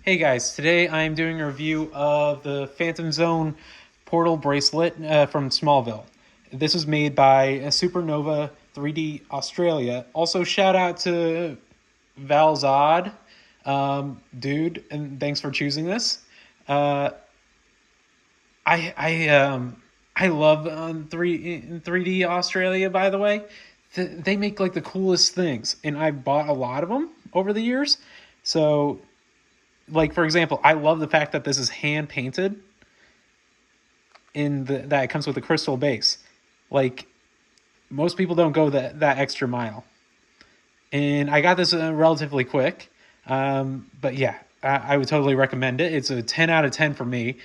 Hey guys, today I'm doing a review of the Phantom Zone portal bracelet from Smallville. This was made by Supernova3dAustralia. Also, shout out to Valzad, dude, and thanks for choosing this. Uh, I love 3D Australia. By the way, they make like the coolest things, and I've bought a lot of them over the years. So like for example, I love the fact that this is hand painted that it comes with a crystal base. Like most people don't go that extra mile, and I got this relatively quick. But yeah, I would totally recommend it. It's a 10 out of 10 for me.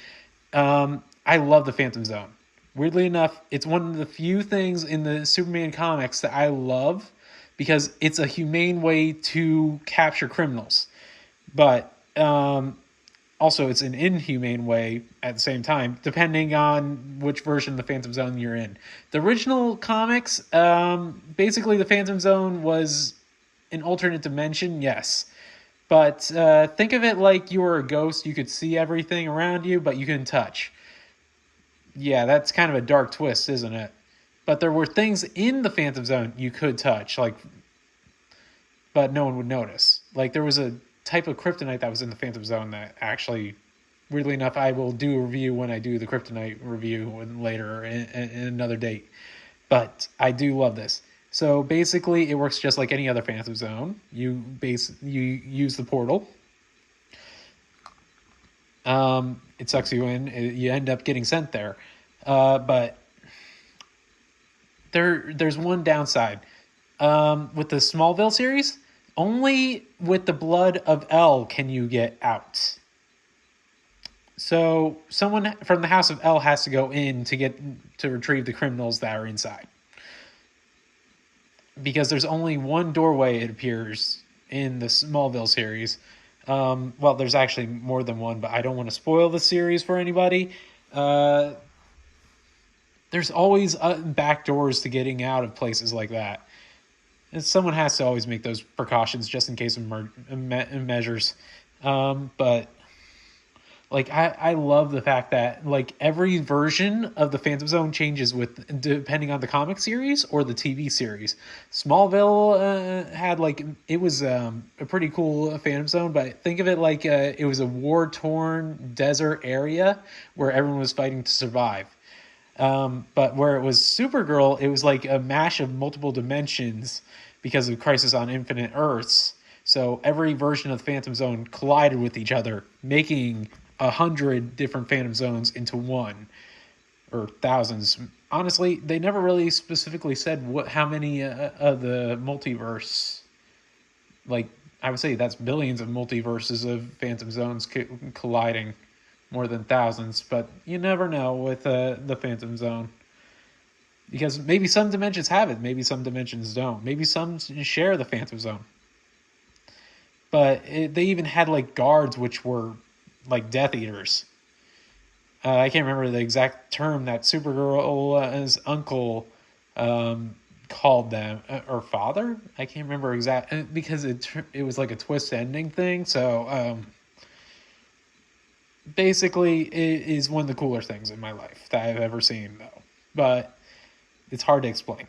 I love the Phantom Zone. Weirdly enough, it's one of the few things in the Superman comics that I love because it's a humane way to capture criminals. But also, it's an inhumane way at the same time, depending on which version of the Phantom Zone you're in. The original comics, basically, the Phantom Zone was an alternate dimension, yes. But think of it like you were a ghost. You could see everything around you, but you couldn't touch. Yeah, that's kind of a dark twist, isn't it? But there were things in the Phantom Zone you could touch, but no one would notice. Like there was a type of kryptonite that was in the Phantom Zone that actually, weirdly enough, I will do a review when I do the kryptonite review later in another date. But I do love this. So basically, it works just like any other Phantom Zone. You use the portal. It sucks you in. You end up getting sent there. But there's one downside. With the Smallville series, only with the blood of L can you get out. So someone from the House of L has to go in to retrieve the criminals that are inside. Because there's only one doorway, it appears, in the Smallville series. Well, there's actually more than one, but I don't want to spoil the series for anybody. There's always back doors to getting out of places like that. And someone has to always make those precautions just in case of measures. But like I love the fact that like every version of the Phantom Zone changes with depending on the comic series or the TV series. Smallville had like it was a pretty cool Phantom Zone, but think of it like it was a war-torn desert area where everyone was fighting to survive. But where it was Supergirl, it was like a mash of multiple dimensions because of Crisis on Infinite Earths. So every version of the Phantom Zone collided with each other, making 100 different Phantom Zones into one, or thousands. Honestly, they never really specifically said how many of the multiverse. Like I would say, that's billions of multiverses of Phantom Zones colliding, more than thousands. But you never know with the Phantom Zone. Because maybe some dimensions have it, maybe some dimensions don't. Maybe some share the Phantom Zone. But they even had like guards which were like Death Eaters. I can't remember the exact term that Supergirl's uncle called them, or father. I can't remember exact because it was like a twist ending thing. So basically, it is one of the cooler things in my life that I've ever seen, though. But it's hard to explain.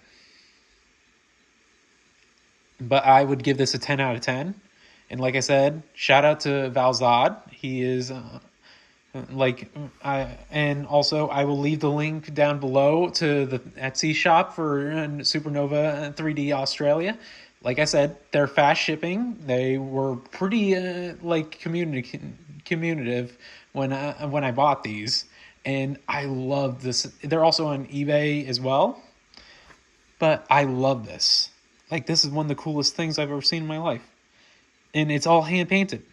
But I would give this a 10 out of 10. And like I said, shout out to Valzad. He is and also I will leave the link down below to the Etsy shop for Supernova3D Australia. Like I said, they're fast shipping. They were pretty communicative when I bought these, and I love this. They're also on eBay as well. But I love this. Like this is one of the coolest things I've ever seen in my life. And it's all hand painted.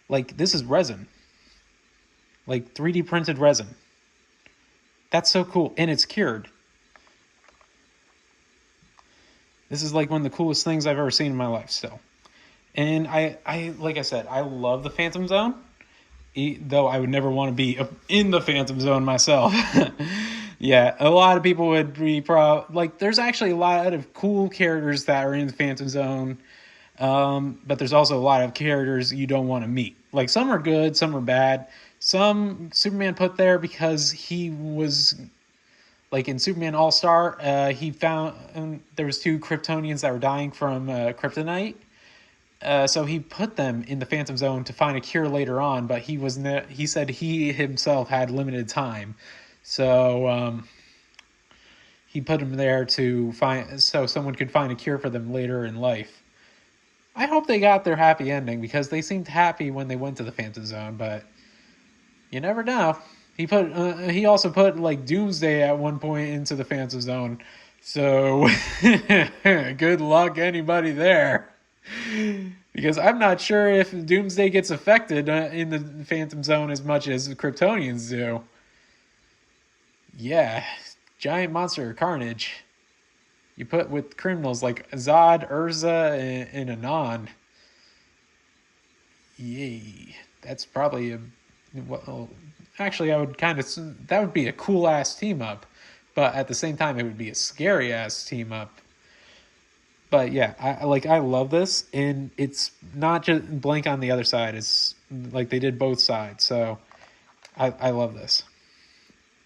Like this is resin. Like 3D printed resin. That's so cool. And it's cured. This is like one of the coolest things I've ever seen in my life still. And I like I said, I love the Phantom Zone. Though I would never want to be in the Phantom Zone myself. Yeah, a lot of people would be there's actually a lot of cool characters that are in the Phantom Zone. But there's also a lot of characters you don't want to meet. Like, some are good, some are bad. Some Superman put there because he was, like, in Superman All-Star, he found there was 2 Kryptonians that were dying from kryptonite. So he put them in the Phantom Zone to find a cure later on, but he said he himself had limited time. So he put them there to find, so someone could find a cure for them later in life. I hope they got their happy ending, because they seemed happy when they went to the Phantom Zone, but you never know. He also put, like, Doomsday at one point into the Phantom Zone, so good luck anybody there. Because I'm not sure if Doomsday gets affected in the Phantom Zone as much as the Kryptonians do. Yeah, giant monster carnage. You put with criminals like Zod, Urza, and Anon. Yay. That's probably a... Well, actually, that would be a cool-ass team-up. But at the same time, it would be a scary-ass team-up. But yeah, I love this, and it's not just blank on the other side. It's like they did both sides, so I love this.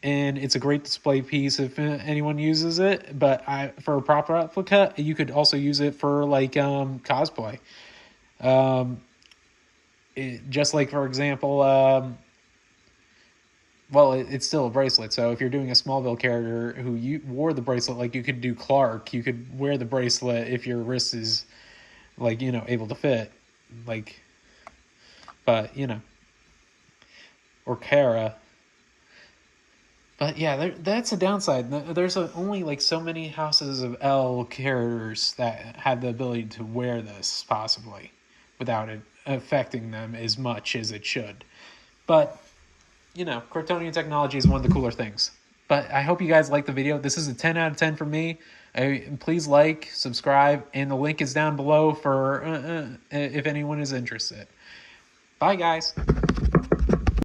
And it's a great display piece if anyone uses it. But for a proper replica, you could also use it for, like, cosplay. Just like, for example, well, it's still a bracelet. So if you're doing a Smallville character who wore the bracelet, like, you could do Clark, you could wear the bracelet if your wrist is, like, able to fit, like, but, or Kara. But yeah, that's a downside. There's only, like, so many Houses of L characters that have the ability to wear this, possibly, without it affecting them as much as it should. But Kryptonian technology is one of the cooler things. But I hope you guys like the video. This is a 10 out of 10 for me. Please like, subscribe, and the link is down below for if anyone is interested. Bye, guys.